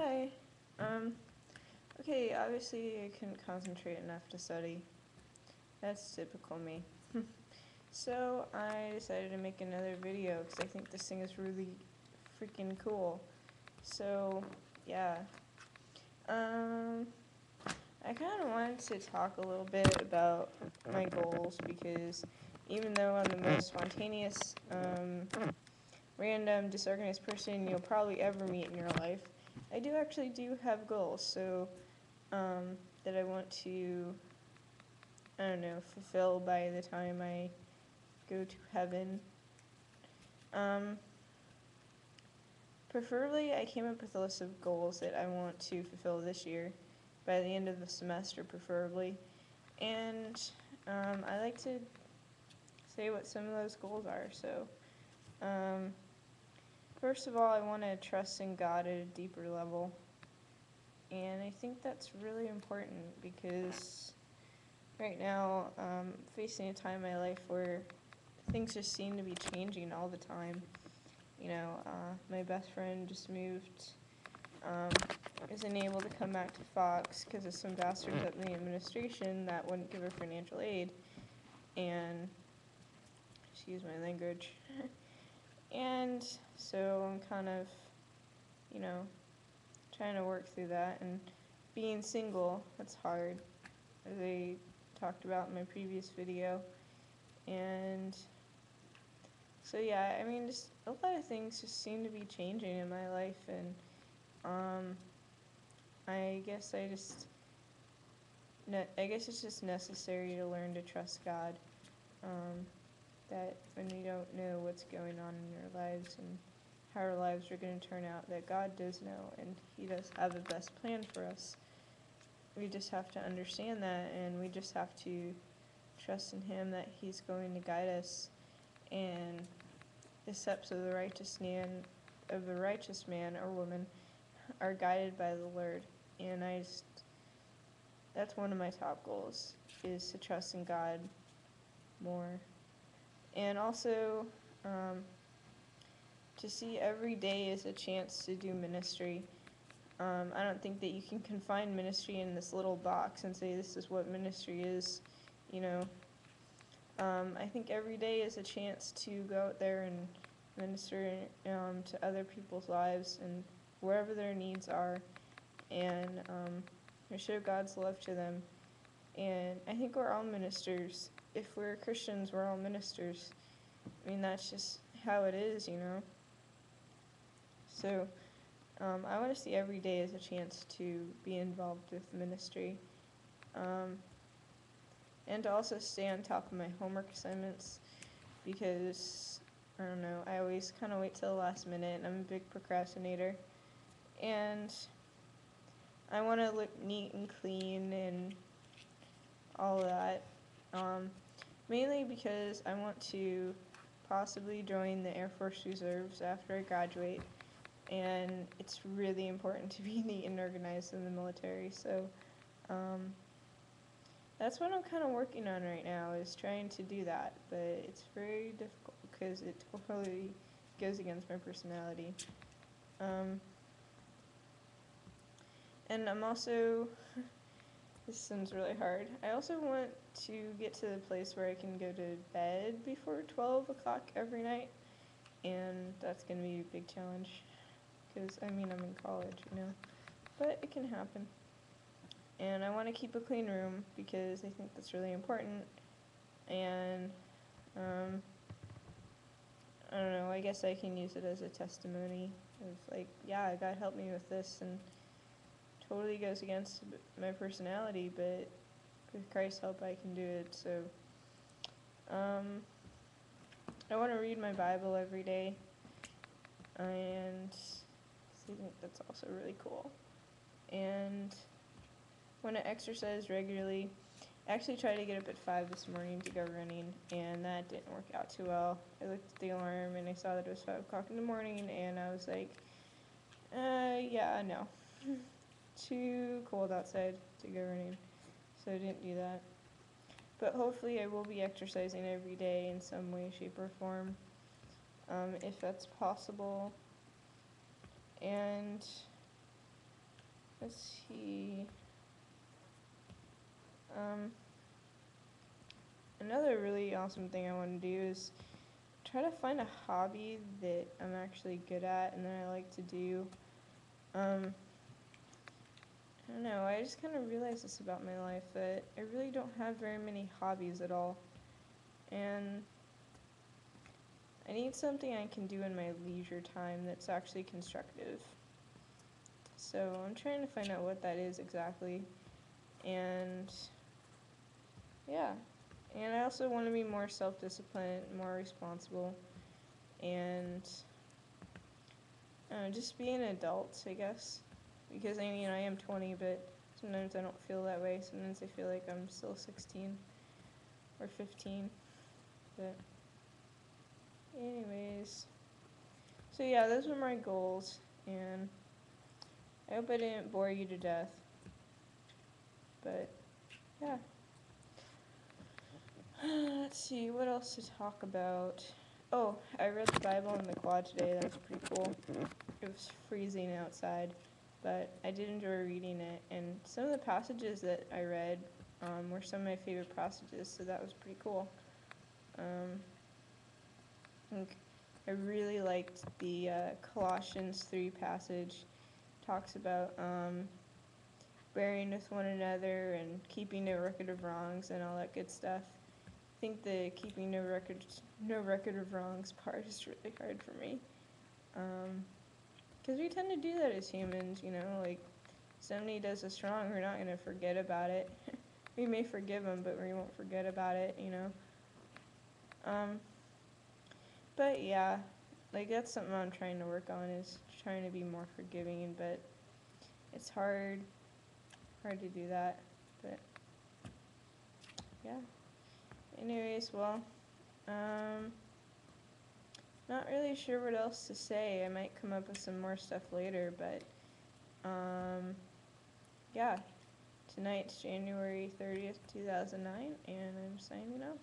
Hi. Um, okay, obviously I couldn't concentrate enough to study. That's typical me. So I decided to make another video because I think this thing is really freaking cool. So, yeah. Um, I kind of wanted to talk a little bit about my goals because even though I'm the most spontaneous, random, disorganized person you'll probably ever meet in your life, I do actually do have goals. So, that I want to, I don't know, fulfill by the time I go to heaven. Um, Preferably, I came up with a list of goals that I want to fulfill this year, by the end of the semester, preferably. And I like to say what some of those goals are. So, um, first of all, I want to trust in God at a deeper level. And I think that's really important because right now, facing a time in my life where things just seem to be changing all the time. My best friend just moved, um, isn't able to come back to Fox because of some bastards up in the administration that wouldn't give her financial aid, and excuse my language. And so I'm kind of, you know, trying to work through that, and being single, that's hard, as I talked about in my previous video. And so yeah, I mean, just a lot of things just seem to be changing in my life, and um, I guess it's just necessary to learn to trust God. Um, that when we don't know what's going on in our lives and how our lives are going to turn out, that God does know, and He does have the best plan for us. We just have to understand that, and we just have to trust in Him that He's going to guide us, and the steps of the righteous man or woman are guided by the Lord. And that's one of my top goals, is to trust in God more. And also, to see every day as a chance to do ministry. I don't think that you can confine ministry in this little box and say this is what ministry is, you know. I think every day is a chance to go out there and minister to other people's lives and wherever their needs are, and show God's love to them. And I think we're all ministers. If we're Christians, we're all ministers. I mean, that's just how it is, you know. So I want to see every day as a chance to be involved with ministry. And to also stay on top of my homework assignments because, I don't know, I always kind of wait till the last minute, and I'm a big procrastinator. And I want to look neat and clean and all that. Mainly because I want to possibly join the Air Force Reserves after I graduate, and it's really important to be neat and organized in the military. So that's what I'm kind of working on right now, is trying to do that, but it's very difficult because it totally goes against my personality. And I'm also, this sounds really hard, I also want to get to the place where I can go to bed before 12 o'clock every night, and that's going to be a big challenge because, I mean, I'm in college, you know, but it can happen. And I want to keep a clean room because I think that's really important. And I don't know, I guess I can use it as a testimony of like, yeah, God helped me with this, and totally goes against my personality, but with Christ's help I can do it. So I want to read my Bible every day, and I think that's also really cool. And want to exercise regularly. I actually tried to get up at 5 this morning to go running, and that didn't work out too well. I looked at the alarm, and I saw that it was 5 o'clock in the morning, and I was like, yeah, no. Too cold outside to go running, so I didn't do that. But hopefully I will be exercising every day in some way, shape, or form, if that's possible. And let's see. Another really awesome thing I want to do is try to find a hobby that I'm actually good at and that I like to do. I don't know, I just kind of realized this about my life, that I really don't have very many hobbies at all. And I need something I can do in my leisure time that's actually constructive. So I'm trying to find out what that is exactly. And yeah. And I also want to be more self-disciplined, more responsible, and just be an adult, I guess. Because I mean, I am 20, but sometimes I don't feel that way. Sometimes I feel like I'm still 16 or 15. But anyways, so yeah, those were my goals, and I hope I didn't bore you to death. But yeah. Let's see, what else to talk about? Oh, I read the Bible in the quad today. That was pretty cool. It was freezing outside, but I did enjoy reading it. And some of the passages that I read were some of my favorite passages, so that was pretty cool. I think I really liked the Colossians 3 passage. Talks about bearing with one another and keeping no record of wrongs and all that good stuff. I think the keeping no record of wrongs part is really hard for me. Because we tend to do that as humans, you know, like somebody does us wrong, we're not going to forget about it. We may forgive them, but we won't forget about it, you know. But yeah, like that's something I'm trying to work on, is trying to be more forgiving, but it's hard to do that. But yeah. Anyways, well, not really sure what else to say. I might come up with some more stuff later, but yeah. Tonight's January 30th, 2009, and I'm signing off.